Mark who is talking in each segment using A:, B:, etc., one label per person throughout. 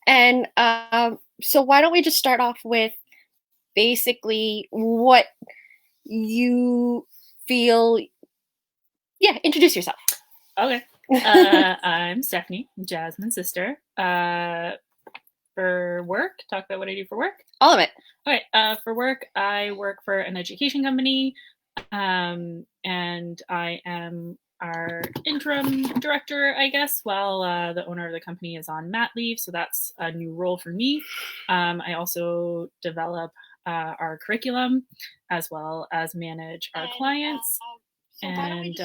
A: And so why don't we just start off with basically what you feel. Yeah, introduce yourself.
B: Okay. I'm Stephanie, Jasmine's sister. For work, talk about what I do for work.
A: All of it.
B: Okay. For work, I work for an education company, and I am our interim director, I guess, while the owner of the company is on mat leave. So that's a new role for me. I also develop our curriculum as well as manage our clients. And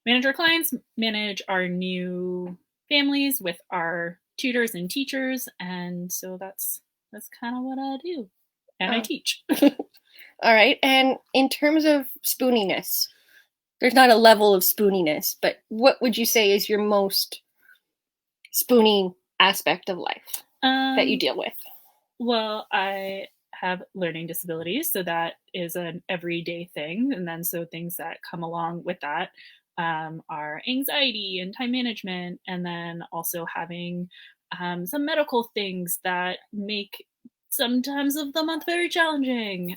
B: manage our clients, manage our new families with our tutors and teachers, and so that's kind of what I do, and I
A: Oh.
B: teach.
A: All right. And in terms of spooniness, there's not a level of spooniness, but what would you say is your most spooning aspect of life that you
B: Um,
A: deal with?
B: well, I have learning disabilities, so that is an everyday thing, and then so things that come along with that are anxiety and time management, and then also having some medical things that make sometimes of the month very challenging.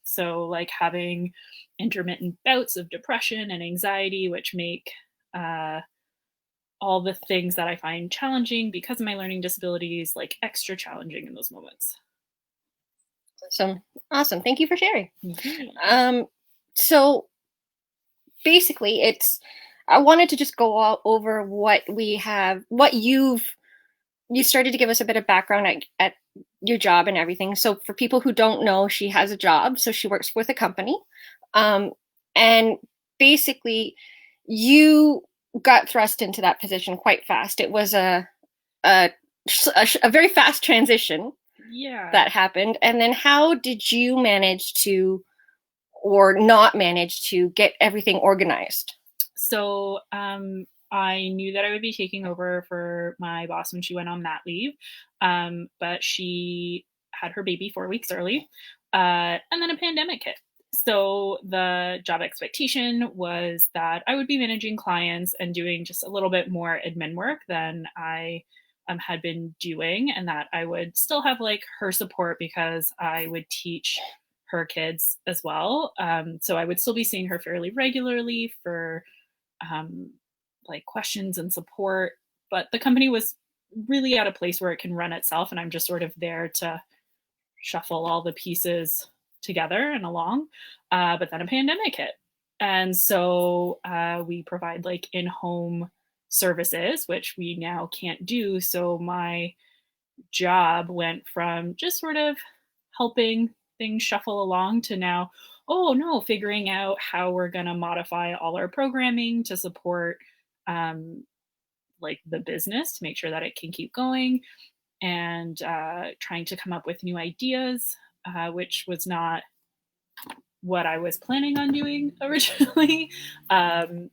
B: So, like having intermittent bouts of depression and anxiety, which make uh, all the things that I find challenging because of my learning disabilities like extra challenging in those moments.
A: Awesome. Awesome. Thank you for sharing.
B: Yeah.
A: Um, so basically, I wanted to just go all over what we have, what you started to give us a bit of background at your job and everything. So for people who don't know, she has a job. So she works with a company. Um, and basically, you got thrust into that position quite fast. It was a, a very fast transition
B: Yeah.
A: that happened. And then how did you manage to, or not manage to, get everything organized?
B: So I knew that I would be taking over for my boss when she went on mat leave, but she had her baby 4 weeks early, and then a pandemic hit. So the job expectation was that I would be managing clients and doing just a little bit more admin work than I had been doing, and that I would still have like her support because I would teach her kids as well. So I would still be seeing her fairly regularly for um, like questions and support. But the company was really at a place where it can run itself, and I'm just sort of there to shuffle all the pieces together and along. But then a pandemic hit, and so we provide like in-home services, which we now can't do. So my job went from just sort of helping things shuffle along to now, oh no, figuring out how we're going to modify all our programming to support um, like the business to make sure that it can keep going, and trying to come up with new ideas, which was not what I was planning on doing originally.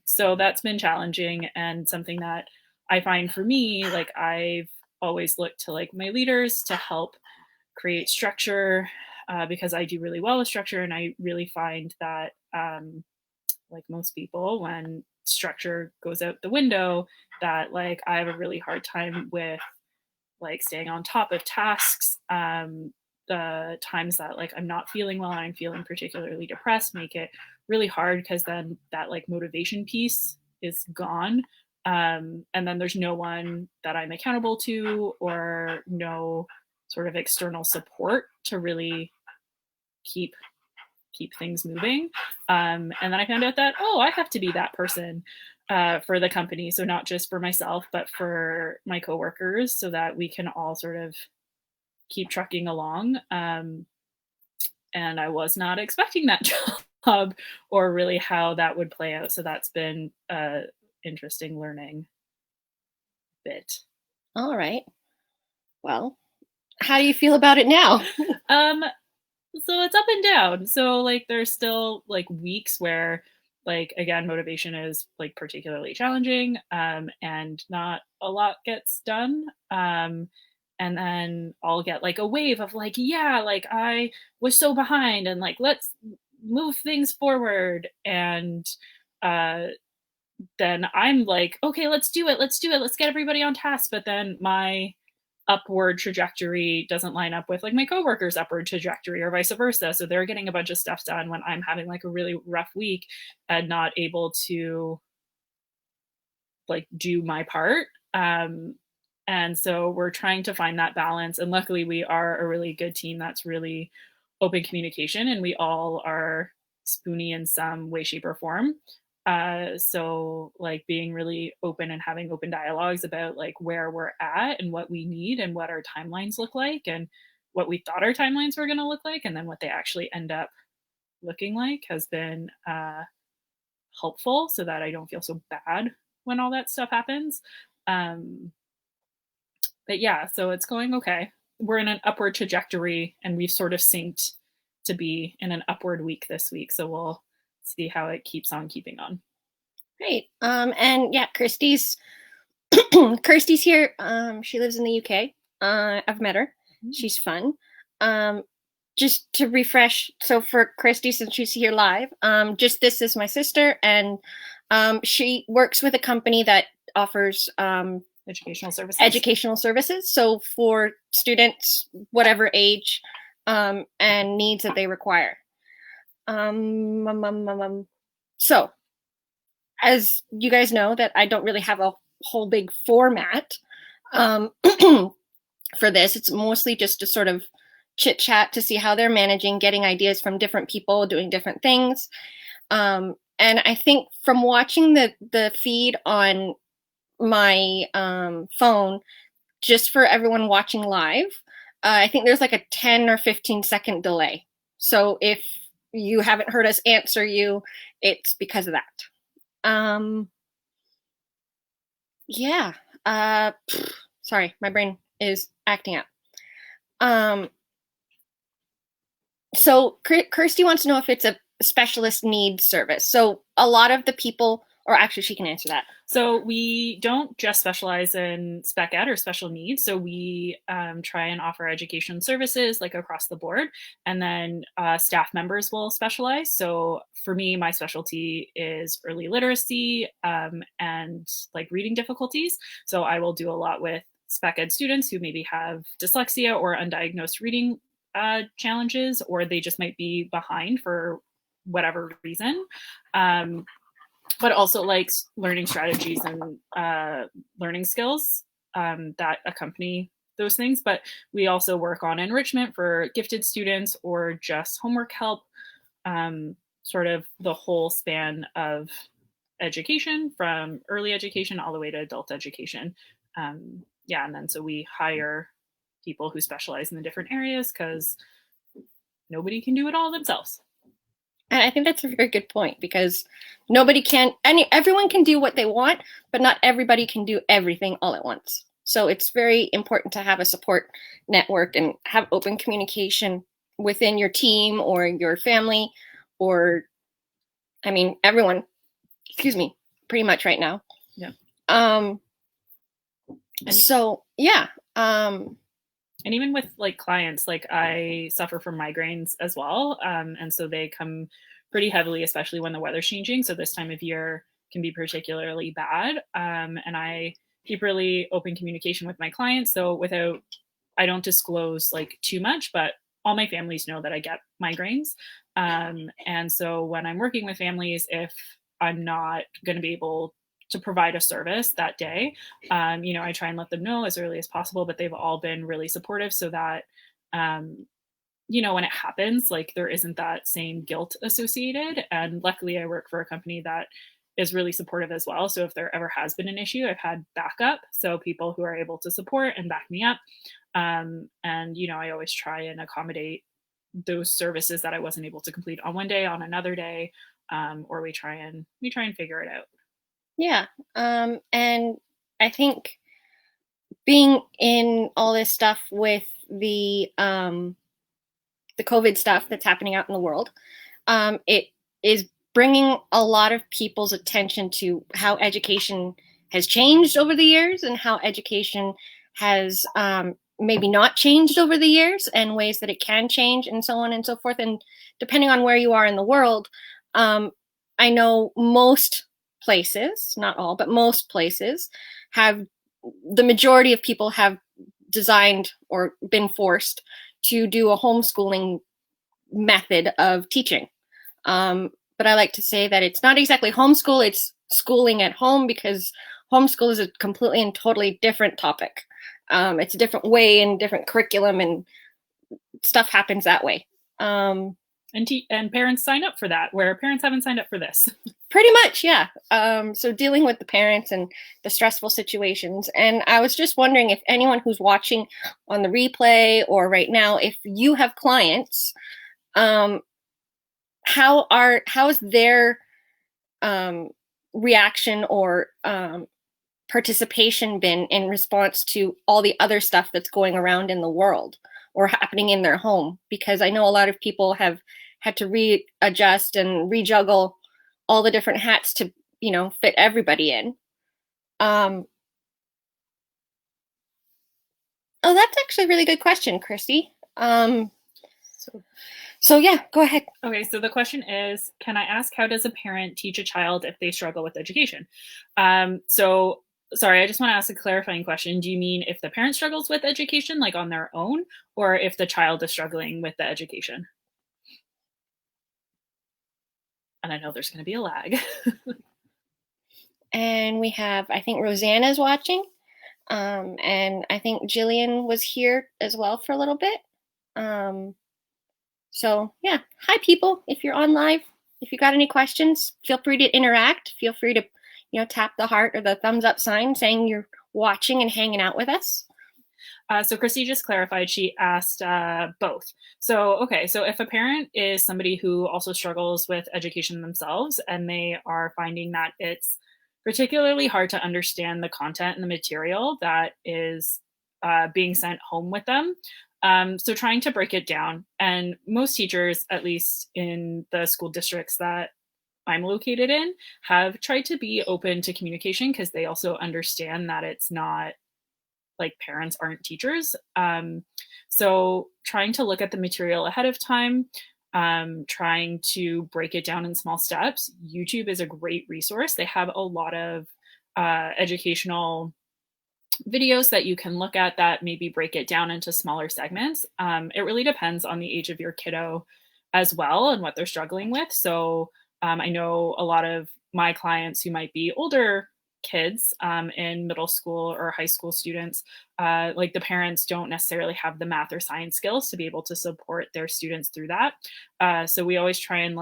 B: So that's been challenging and something that I find for me, like I've always looked to like my leaders to help create structure, because I do really well with structure, and I really find that like most people, when structure goes out the window, that like I have a really hard time with like staying on top of tasks. The times that like I'm not feeling well and I'm feeling particularly depressed make it really hard because then that like motivation piece is gone. And then there's no one that I'm accountable to or no sort of external support to really keep things moving. And then I found out that, oh, I have to be that person for the company. So not just for myself, but for my coworkers, so that we can all sort of keep trucking along. And I was not expecting that job or really how that would play out. So that's been a interesting learning bit.
A: All right. Well, how do you feel about it now?
B: Um, so it's up and down. So like there's still like weeks where like again motivation is like particularly challenging, and not a lot gets done. And then I'll get like a wave of like, yeah, like I was so behind and like let's move things forward. And uh then I'm like, okay, let's do it. Let's do it. Let's get everybody on task. But then my upward trajectory doesn't line up with like my coworkers' upward trajectory or vice versa. So they're getting a bunch of stuff done when I'm having like a really rough week and not able to like do my part. And so we're trying to find that balance. And luckily, we are a really good team that's really open communication, and we all are spoony in some way, shape, or form. So like being really open and having open dialogues about like where we're at and what we need and what our timelines look like and what we thought our timelines were going to look like and then what they actually end up looking like has been helpful so that I don't feel so bad when all that stuff happens. Um, but yeah, so it's going okay. We're in an upward trajectory and we've sort of synced to be in an upward week this week. So we'll see how it keeps on keeping on.
A: Great. And yeah, Kirsty's here. She lives in the UK. I've met her. She's fun. Just to refresh, so for Christy, since she's here live, just this is my sister, and she works with a company that offers
B: Educational
A: services. So for students, whatever age, and needs that they require. So, as you guys know, that I don't really have a whole big format for this. It's mostly just to sort of chit chat to see how they're managing, getting ideas from different people, doing different things. And I think from watching the feed on my phone, just for everyone watching live, I think there's like a 10 or 15-second delay. So if you haven't heard us answer you, it's because of that. Yeah. Sorry, my brain is acting up. So Kirsty wants to know if it's a specialist needs service. So a lot of the people, or actually she can answer that.
B: So we don't just specialize in spec ed or special needs. So we try and offer education services like across the board. And then staff members will specialize. So for me, my specialty is early literacy and like reading difficulties. So I will do a lot with spec ed students who maybe have dyslexia or undiagnosed reading challenges, or they just might be behind for whatever reason. But also like learning strategies and learning skills that accompany those things. But we also work on enrichment for gifted students or just homework help, sort of the whole span of education from early education all the way to adult education. Yeah, and then so we hire people who specialize in the different areas because nobody can do it all themselves.
A: And I think that's a very good point because everyone can do what they want, but not everybody can do everything all at once. So it's very important to have a support network and have open communication within your team or your family or, I mean, everyone, pretty much right now.
B: Yeah.
A: So, yeah.
B: And even with like clients, like I suffer from migraines as well. And so they come pretty heavily, especially when the weather's changing. So this time of year can be particularly bad. And I keep really open communication with my clients. So I don't disclose like too much, but all my families know that I get migraines. And so when I'm working with families, if I'm not going to be able to provide a service that day, I try and let them know as early as possible, but they've all been really supportive so that, when it happens, like there isn't that same guilt associated. And luckily I work for a company that is really supportive as well. So if there ever has been an issue, I've had backup. So people who are able to support and back me up. And, I always try and accommodate those services that I wasn't able to complete on one day, on another day, or we try and figure it out.
A: Yeah. And I think being in all this stuff with the COVID stuff that's happening out in the world, it is bringing a lot of people's attention to how education has changed over the years and how education has maybe not changed over the years and ways that it can change and so on and so forth. And depending on where you are in the world, I know most places, not all, but most places have, the majority of people have designed or been forced to do a homeschooling method of teaching. But I like to say that it's not exactly homeschool, it's schooling at home, because homeschool is a completely and totally different topic. It's a different way and different curriculum, and stuff happens that way.
B: And parents sign up for that, where parents haven't signed up for this.
A: Pretty much, yeah. So dealing with the parents and the stressful situations. And I was just wondering if anyone who's watching on the replay or right now, if you have clients, how is their reaction or participation been in response to all the other stuff that's going around in the world or happening in their home? Because I know a lot of people have had to readjust and rejuggle all the different hats to, fit everybody in. Oh, that's actually a really good question, Christy. So yeah, go ahead.
B: Okay, so the question is, can I ask, how does a parent teach a child if they struggle with education? So sorry, I just want to ask a clarifying question. Do you mean if the parent struggles with education, like on their own, or if the child is struggling with the education? And I know there's going to be a lag.
A: And we have, I think Rosanna's watching. And I think Jillian was here as well for a little bit. So yeah, hi people. If you're on live, if you got any questions, feel free to interact. Feel free to, tap the heart or the thumbs up sign saying you're watching and hanging out with us.
B: So Christy just clarified, she asked both. So, okay, so if a parent is somebody who also struggles with education themselves and they are finding that it's particularly hard to understand the content and the material that is being sent home with them, so trying to break it down. And most teachers, at least in the school districts that I'm located in, have tried to be open to communication because they also understand that it's not like parents aren't teachers. So trying to look at the material ahead of time, trying to break it down in small steps. YouTube is a great resource. They have a lot of educational videos that you can look at that maybe break it down into smaller segments. It really depends on the age of your kiddo as well and what they're struggling with. So I know a lot of my clients who might be older kids in middle school or high school students, like the parents don't necessarily have the math or science skills to be able to support their students through that. So we always try and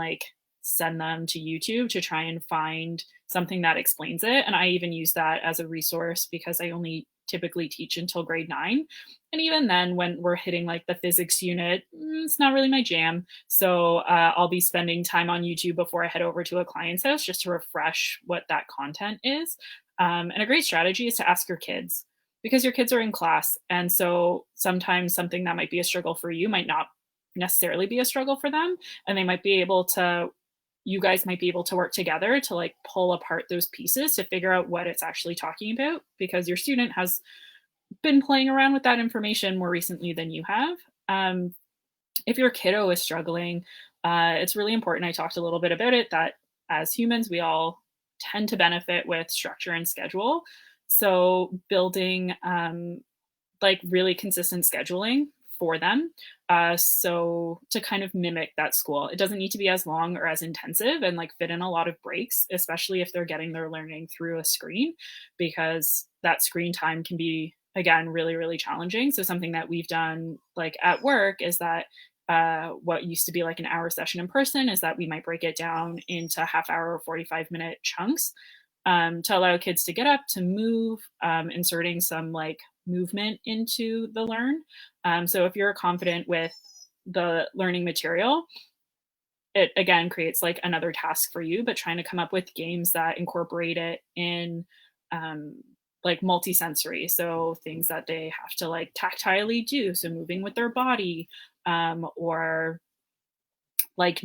B: send them to YouTube to try and find something that explains it. And I even use that as a resource because I only typically teach until grade 9. And even then, when we're hitting the physics unit, it's not really my jam. So I'll be spending time on YouTube before I head over to a client's house just to refresh what that content is. And a great strategy is to ask your kids, because your kids are in class. And so sometimes something that might be a struggle for you might not necessarily be a struggle for them. And they might be able to, you guys might be able to work together to pull apart those pieces to figure out what it's actually talking about, because your student has been playing around with that information more recently than you have. If your kiddo is struggling, it's really important. I talked a little bit about it, that as humans, we all tend to benefit with structure and schedule. So building really consistent scheduling for them. So to kind of mimic that school, it doesn't need to be as long or as intensive, and fit in a lot of breaks, especially if they're getting their learning through a screen, because that screen time can be, again, really, really challenging. So something that we've done at work is that what used to be an hour session in person is that we might break it down into half hour or 45-minute chunks to allow kids to get up, to move, inserting some movement into the learn. So if you're confident with the learning material, it again creates another task for you, but trying to come up with games that incorporate it in multi-sensory. So things that they have to tactilely do. So moving with their body, or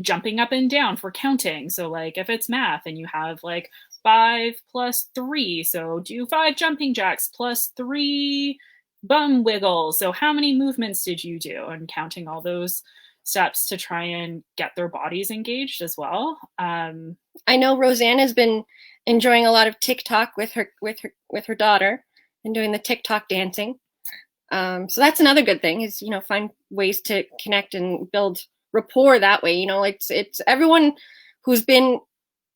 B: jumping up and down for counting. So if it's math and you have 5 plus 3, so do 5 jumping jacks plus 3 bum wiggles. So how many movements did you do? And counting all those steps to try and get their bodies engaged as well.
A: I know Rosanna's been enjoying a lot of TikTok with her daughter and doing the TikTok dancing. So that's another good thing is, find ways to connect and build rapport that way. It's everyone who's been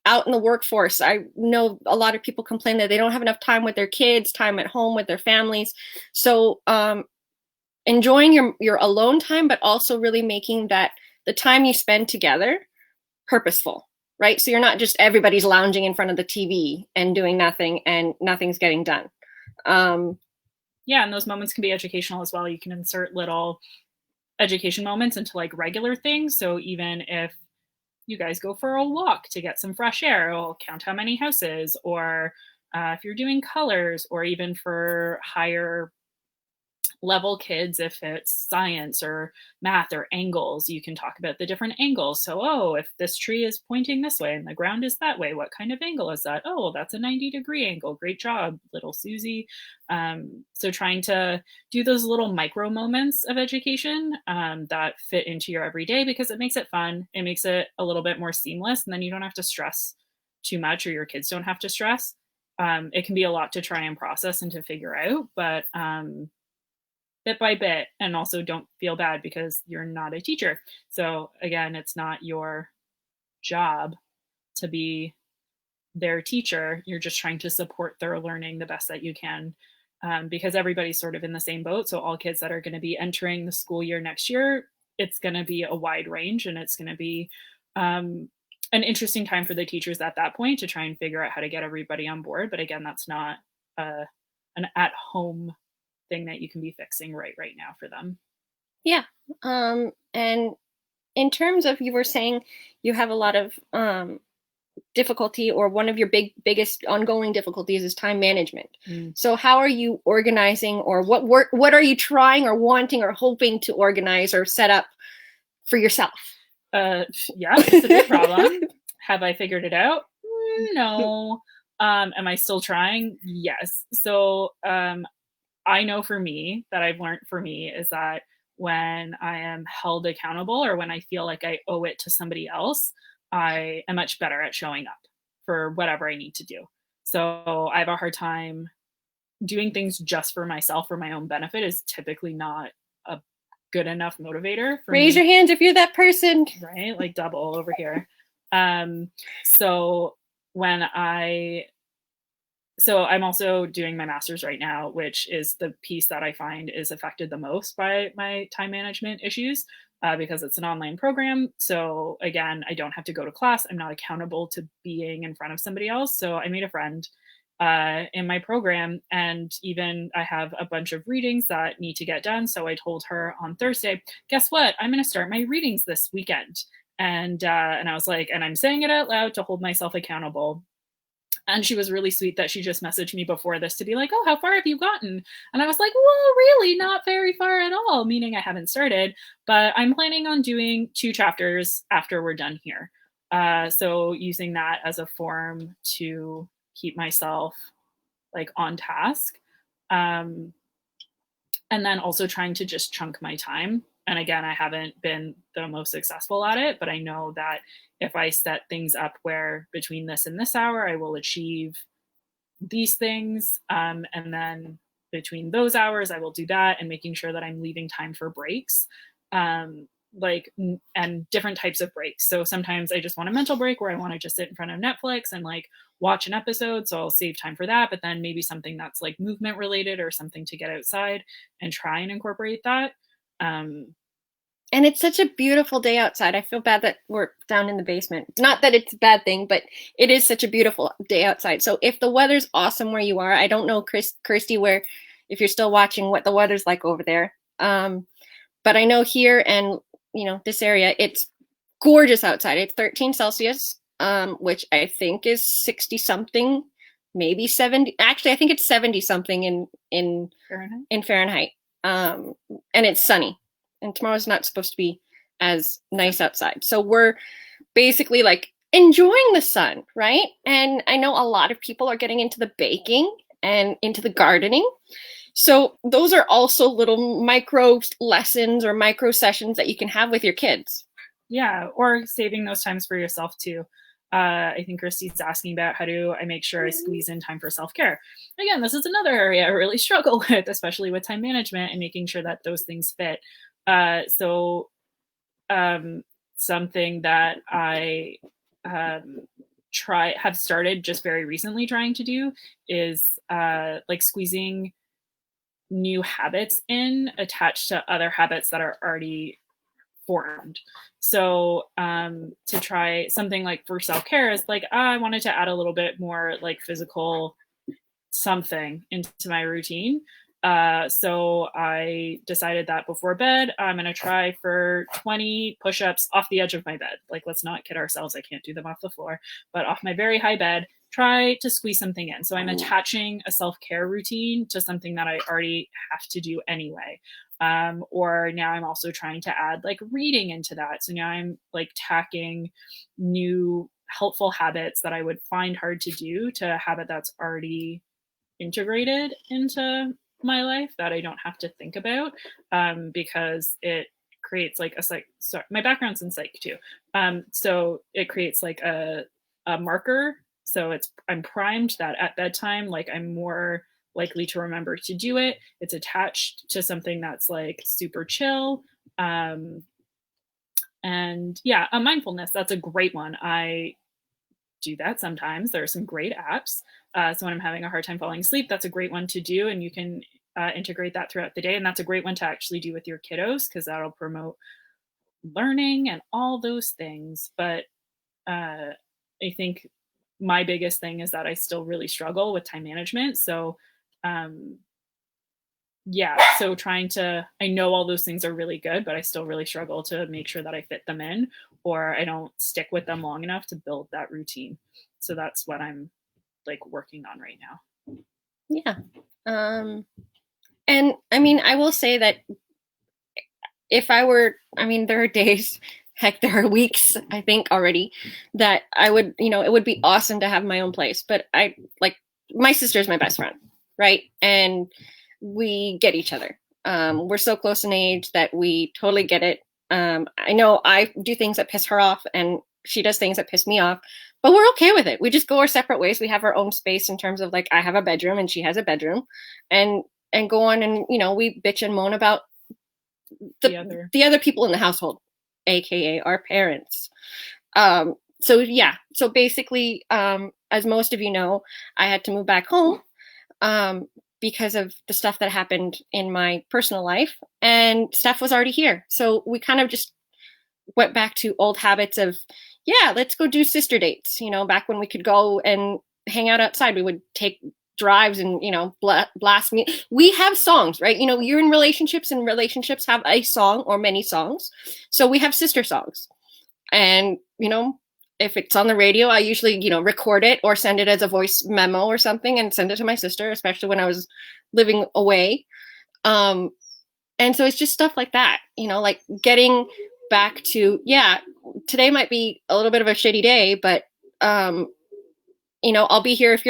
A: out in the workforce. I know a lot of people complain that they don't have enough time with their kids, time at home with their families. So enjoying your alone time, but also really making that the time you spend together purposeful, right? So you're not just everybody's lounging in front of the TV and doing nothing and nothing's getting done.
B: Yeah, and those moments can be educational as well. You can insert little education moments into like regular things. So even if you guys go for a walk to get some fresh air, it'll count how many houses, or if you're doing colors, or even for higher level kids, if it's science or math or angles, you can talk about the different angles. So, oh, if this tree is pointing this way and the ground is that way, what kind of angle is that? Oh, well, that's a 90-degree angle. Great job, little Susie. So trying to do those little micro moments of education that fit into your everyday, because it makes it fun. It makes it a little bit more seamless, and then you don't have to stress too much, or your kids don't have to stress. It can be a lot to try and process and to figure out, but bit by bit. And also don't feel bad because you're not a teacher. So again, it's not your job to be their teacher. You're just trying to support their learning the best that you can, because everybody's sort of in the same boat. So all kids that are going to be entering the school year next year, it's going to be a wide range, and it's going to be an interesting time for the teachers at that point to try and figure out how to get everybody on board. But again, that's not an at-home thing that you can be fixing right now for them.
A: Yeah. And in terms of, you were saying you have a lot of difficulty, or one of your biggest ongoing difficulties is time management. So how are you organizing, or what are you trying or wanting or hoping to organize or set up for yourself?
B: Yeah, it's a big problem. Have I figured it out? No. Am I still trying? Yes. So I know for me that I've learned for me is that when I am held accountable, or when I feel like I owe it to somebody else, I am much better at showing up for whatever I need to do. So I have a hard time doing things just for myself, for my own benefit is typically not a good enough motivator for
A: Raise
B: me.
A: your hands if you're that person.
B: Right? Like double over here. So I'm also doing my master's right now, which is the piece that I find is affected the most by my time management issues, because it's an online program. So again, I don't have to go to class. I'm not accountable to being in front of somebody else. So I made a friend in my program, and even I have a bunch of readings that need to get done. So I told her on Thursday, guess what? I'm going to start my readings this weekend. And I was like, and I'm saying it out loud to hold myself accountable. And she was really sweet that she just messaged me before this to be like, oh, how far have you gotten? And I was like, well, really not very far at all, meaning I haven't started, but I'm planning on doing 2 chapters after we're done here. So using that as a form to keep myself like on task. And then also trying to just chunk my time. And again, I haven't been the most successful at it, but I know that if I set things up where between this and this hour, I will achieve these things. And then between those hours, I will do that, and making sure that I'm leaving time for breaks, and different types of breaks. So sometimes I just want a mental break where I want to just sit in front of Netflix and like watch an episode. So I'll save time for that. But then maybe something that's like movement related, or something to get outside, and try and incorporate that.
A: And it's such a beautiful day outside. I feel bad that we're down in the basement. Not that it's a bad thing, but it is such a beautiful day outside. So if the weather's awesome where you are, I don't know, Kirsty, if you're still watching, what the weather's like over there. But I know here and, this area, it's gorgeous outside. It's 13 Celsius, which I think is 60 something, maybe 70. Actually, I think it's 70 something in Fahrenheit. And it's sunny. And tomorrow's not supposed to be as nice outside. So we're basically like enjoying the sun, right? And I know a lot of people are getting into the baking and into the gardening. So those are also little micro lessons or micro sessions that you can have with your kids.
B: Yeah, or saving those times for yourself too. I think Christy's asking about how do I make sure I squeeze in time for self-care. Again, this is another area I really struggle with, especially with time management and making sure that those things fit. So something that I um, have started just very recently trying to do is like squeezing new habits in attached to other habits that are already formed. So to try something like for self-care is like, I wanted to add a little bit more like physical something into my routine. So I decided that before bed, I'm going to try for 20 push-ups off the edge of my bed. Like, let's not kid ourselves. I can't do them off the floor, but off my very high bed, try to squeeze something in. So I'm attaching a self-care routine to something that I already have to do anyway. Or now I'm also trying to add like reading into that. So now I'm like tacking new helpful habits that I would find hard to do to a habit that's already integrated into my life that I don't have to think about, because it creates like a psych. Sorry, my background's in psych too, so it creates like a marker. So I'm primed that at bedtime, like I'm more likely to remember to do it. It's attached to something that's like super chill. And yeah, mindfulness, that's a great one. I do that sometimes. There are some great apps. So when I'm having a hard time falling asleep, that's a great one to do. And you can integrate that throughout the day. And that's a great one to actually do with your kiddos because that'll promote learning and all those things. But I think my biggest thing is that I still really struggle with time management. So yeah, so I know all those things are really good, but I still really struggle to make sure that I fit them in or I don't stick with them long enough to build that routine. So that's what I'm like working on right now.
A: Yeah. And I mean, I will say that if I were, I mean, there are days, heck, there are weeks, I think already, that I would, it would be awesome to have my own place. But my sister's my best friend, right? And we get each other. We're so close in age that we totally get it. I know I do things that piss her off and she does things that piss me off, but we're okay with it. We just go our separate ways. We have our own space in terms of like, I have a bedroom and she has a bedroom and go on and, we bitch and moan about the other people in the household, AKA our parents. So yeah, so basically, as most of you know, I had to move back home because of the stuff that happened in my personal life, and Steph was already here. So we kind of just went back to old habits of, yeah, let's go do sister dates. Back when we could go and hang out outside, we would take drives and, blast me. We have songs, right? You're in relationships and relationships have a song or many songs. So we have sister songs. And, if it's on the radio, I usually, record it or send it as a voice memo or something and send it to my sister, especially when I was living away. And so it's just stuff like that, like getting back to, yeah, today might be a little bit of a shitty day, but, I'll be here if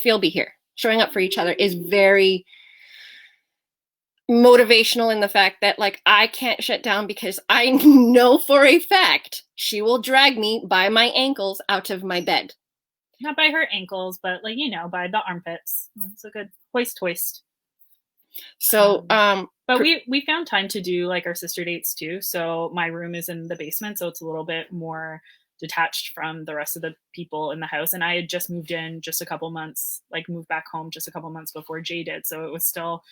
A: you'll be here. Showing up for each other is very motivational in the fact that like I can't shut down because I know for a fact she will drag me by my ankles out of my bed.
B: Not by her ankles, but like, by the armpits. It's a good hoist.
A: So,
B: but we found time to do like our sister dates too. So my room is in the basement, so it's a little bit more detached from the rest of the people in the house. And I had just moved in just a couple months, like moved back home just a couple months before Jay did. So it was still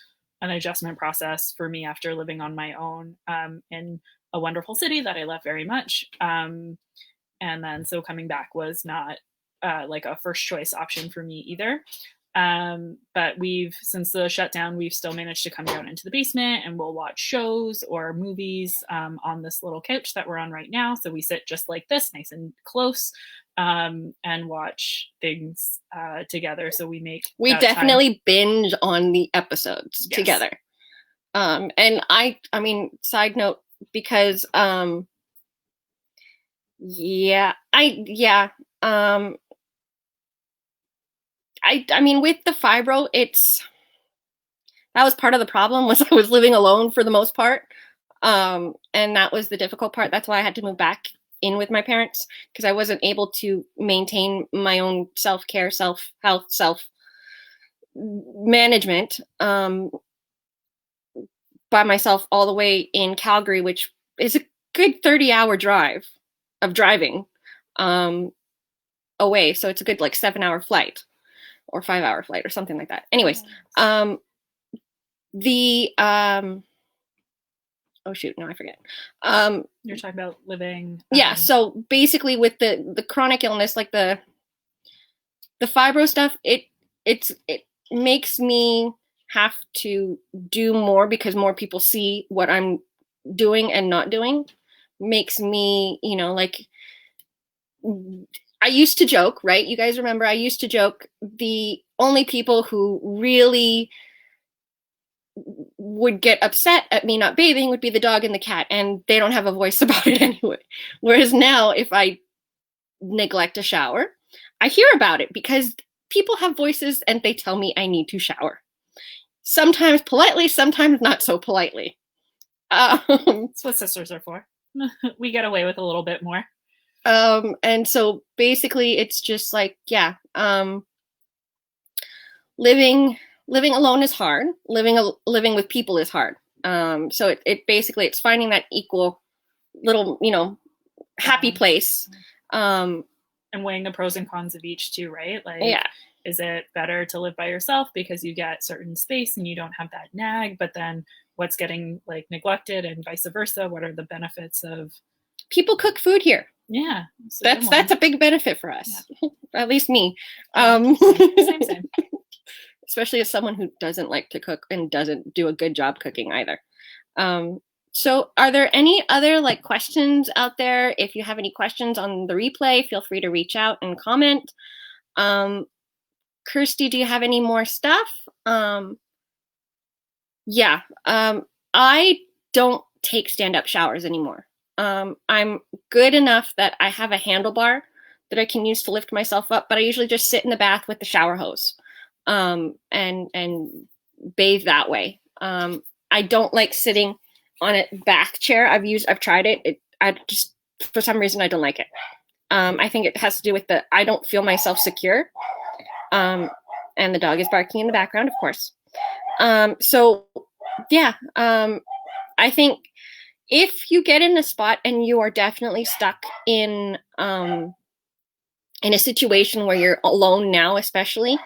B: an adjustment process for me after living on my own in a wonderful city that I love very much. And then so coming back was not like a first choice option for me either. But since the shutdown, we've still managed to come down into the basement and we'll watch shows or movies on this little couch that we're on right now. So we sit just like this, nice and close, and watch things together. So we
A: definitely binge on the episodes together. And I mean, side note, because I mean, with the fibro, that was part of the problem was I was living alone for the most part. And that was the difficult part. That's why I had to move back in with my parents because I wasn't able to maintain my own self-care, self-health, self-management by myself all the way in Calgary, which is a good 30-hour drive of driving away. So it's a good like 7-hour flight or 5-hour flight or something like that. Anyways, the oh shoot, no, I forget.
B: You're talking about living.
A: Yeah, so basically with the chronic illness, like the fibro stuff, it makes me have to do more because more people see what I'm doing and not doing. Makes me, you know, like I used to joke, right? You guys remember I used to joke the only people who really would get upset at me not bathing would be the dog and the cat, and they don't have a voice about it anyway. Whereas now, if I neglect a shower, I hear about it because people have voices and they tell me I need to shower. Sometimes politely, sometimes not so politely.
B: That's what sisters are for. We get away with a little bit more.
A: And so basically it's just like, yeah, living alone is hard. Living with people is hard. So it basically, it's finding that equal little, you know, happy place.
B: And weighing the pros and cons of each too, right? Like,
A: yeah.
B: Is it better to live by yourself because you get certain space and you don't have that nag, but then what's getting like neglected and vice versa? What are the benefits of
A: people cook food here?
B: Yeah.
A: That's a big benefit for us. Yeah. At least me.
B: Same.
A: Especially as someone who doesn't like to cook and doesn't do a good job cooking either. So are there any other like questions out there? If you have any questions on the replay, feel free to reach out and comment. Kirsty, do you have any more stuff? Yeah. I don't take stand-up showers anymore. I'm good enough that I have a handlebar that I can use to lift myself up, but I usually just sit in the bath with the shower hose and bathe that way. I don't like sitting on a bath chair. I've tried it. I just, for some reason, I don't like it. I think it has to do with I don't feel myself secure. And the dog is barking in the background, of course. So yeah, I think if you get in a spot and you are definitely stuck in a situation where you're alone now, especially,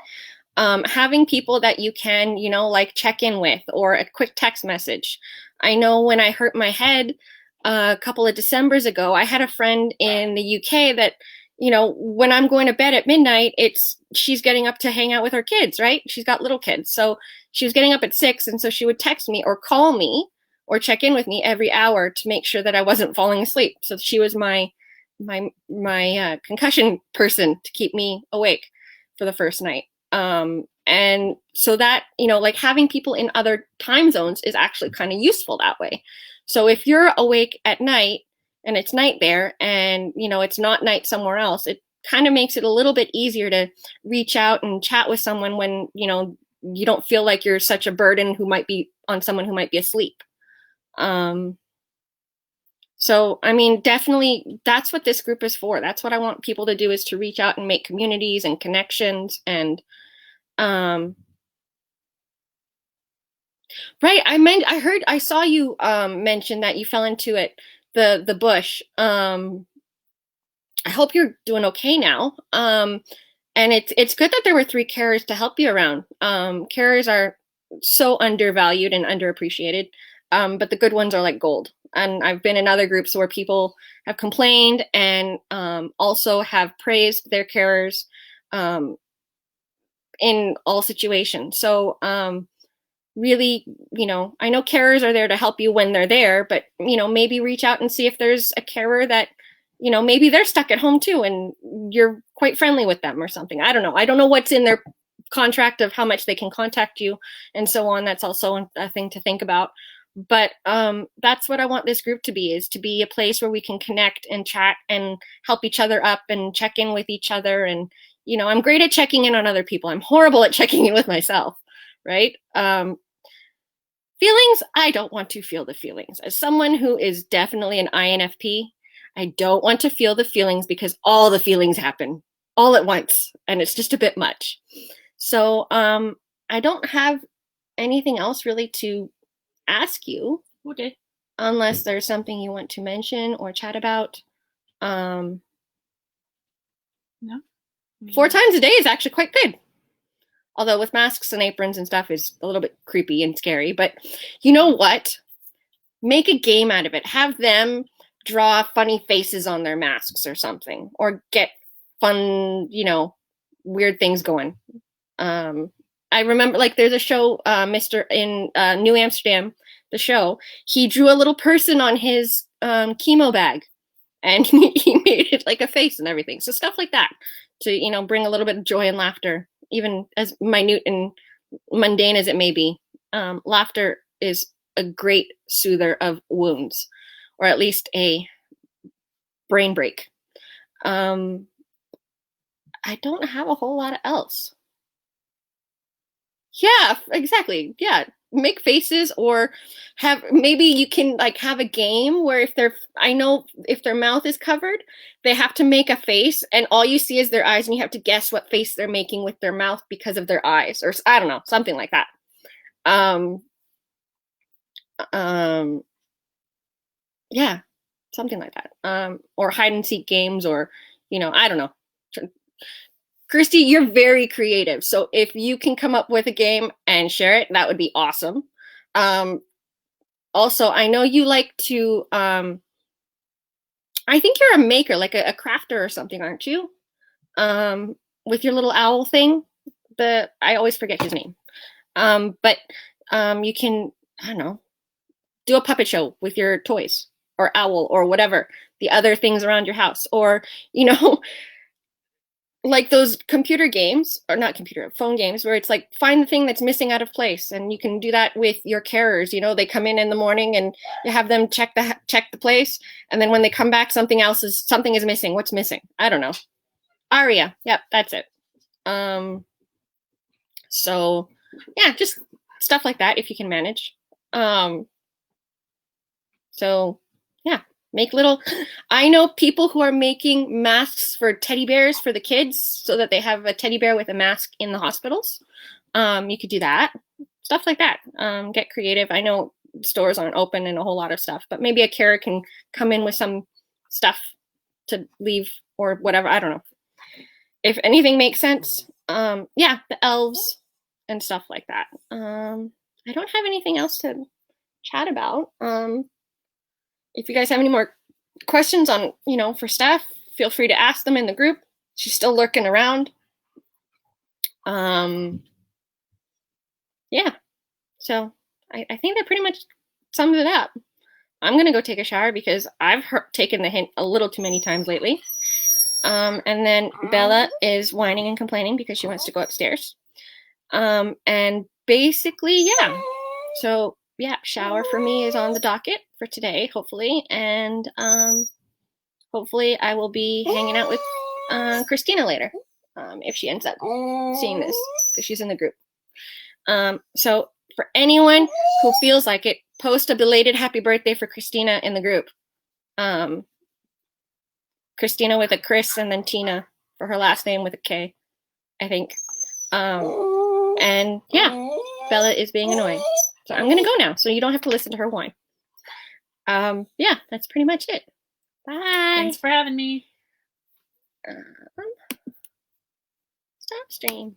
A: having people that you can, you know, like check in with or a quick text message. I know when I hurt my head a couple of Decembers ago, I had a friend in the UK that, you know, when I'm going to bed at midnight, she's getting up to hang out with her kids, right? She's got little kids. So she was getting up at 6. And so she would text me or call me or check in with me every hour to make sure that I wasn't falling asleep. So she was my concussion person to keep me awake for the first night. And so that, you know, like having people in other time zones is actually kind of useful that way. So if you're awake at night and it's night there and, you know, it's not night somewhere else, it kind of makes it a little bit easier to reach out and chat with someone when, you know, you don't feel like you're such a burden who might be on someone who might be asleep. So, I mean, definitely that's what this group is for. That's what I want people to do, is to reach out and make communities and connections. And right, I saw you mention that you fell into the bush. I hope you're doing okay now. And it's good that there were 3 carers to help you around. Carers are so undervalued and underappreciated, but the good ones are like gold. And I've been in other groups where people have complained and also have praised their carers in all situations. So really, you know, I know carers are there to help you when they're there, but, you know, maybe reach out and see if there's a carer that, you know, maybe they're stuck at home too and you're quite friendly with them or something. I don't know. I don't know what's in their contract of how much they can contact you and so on. That's also a thing to think about. But that's what I want this group to be, is to be a place where we can connect and chat and help each other up and check in with each other. And, you know, I'm great at checking in on other people. I'm horrible at checking in with myself, right? Feelings, I don't want to feel the feelings. As someone who is definitely an INFP, I don't want to feel the feelings because all the feelings happen all at once and it's just a bit much. So I don't have anything else really to ask you.
B: Okay.
A: Unless there's something you want to mention or chat about.
B: No.
A: 4 times a day is actually quite good. Although with masks and aprons and stuff is a little bit creepy and scary. But you know what? Make a game out of it. Have them draw funny faces on their masks or something. Or get fun, weird things going. I remember, like, there's a show, Mr. in New Amsterdam, the show. He drew a little person on his chemo bag. And he made it like a face and everything. So stuff like that to, bring a little bit of joy and laughter, even as minute and mundane as it may be. Laughter is a great soother of wounds, or at least a brain break. I don't have a whole lot else. Yeah, exactly. Yeah. Make faces, or maybe you can like have a game where if their mouth is covered, they have to make a face and all you see is their eyes and you have to guess what face they're making with their mouth because of their eyes, or I don't know, something like that. Yeah, something like that. Or hide and seek games, or I don't know. Christy, you're very creative. So if you can come up with a game and share it, that would be awesome. Also, I know you like to, I think you're a maker, like a crafter or something, aren't you? With your little owl thing. I always forget his name. But you can, I don't know, do a puppet show with your toys or owl or whatever, the other things around your house. Or, like those computer games, or not computer, phone games, where it's like find the thing that's missing out of place, and you can do that with your carers. They come in the morning and you have them check the place, and then when they come back, something is missing. What's missing? I don't know. Aria, yep, that's it. So yeah, just stuff like that if you can manage. So yeah. I know people who are making masks for teddy bears for the kids so that they have a teddy bear with a mask in the hospitals. You could do that. Stuff like that. Get creative. I know stores aren't open and a whole lot of stuff, but maybe a carer can come in with some stuff to leave or whatever. I don't know. If anything makes sense. Yeah, the elves and stuff like that. I don't have anything else to chat about. If you guys have any more questions on, for Steph, feel free to ask them in the group. She's still lurking around. Yeah. So I think that pretty much sums it up. I'm going to go take a shower because I've taken the hint a little too many times lately. And then Bella is whining and complaining because she wants to go upstairs. And basically, yeah. So yeah, shower for me is on the docket for today, hopefully. And hopefully I will be hanging out with Christina later, if she ends up seeing this, because she's in the group. So for anyone who feels like it, post a belated happy birthday for Christina in the group. Christina with a Chris and then Tina for her last name with a K, I think. And yeah, Bella is being annoying. So I'm going to go now so you don't have to listen to her whine. Yeah, that's pretty much it. Bye.
B: Thanks for having me.
A: Stop stream.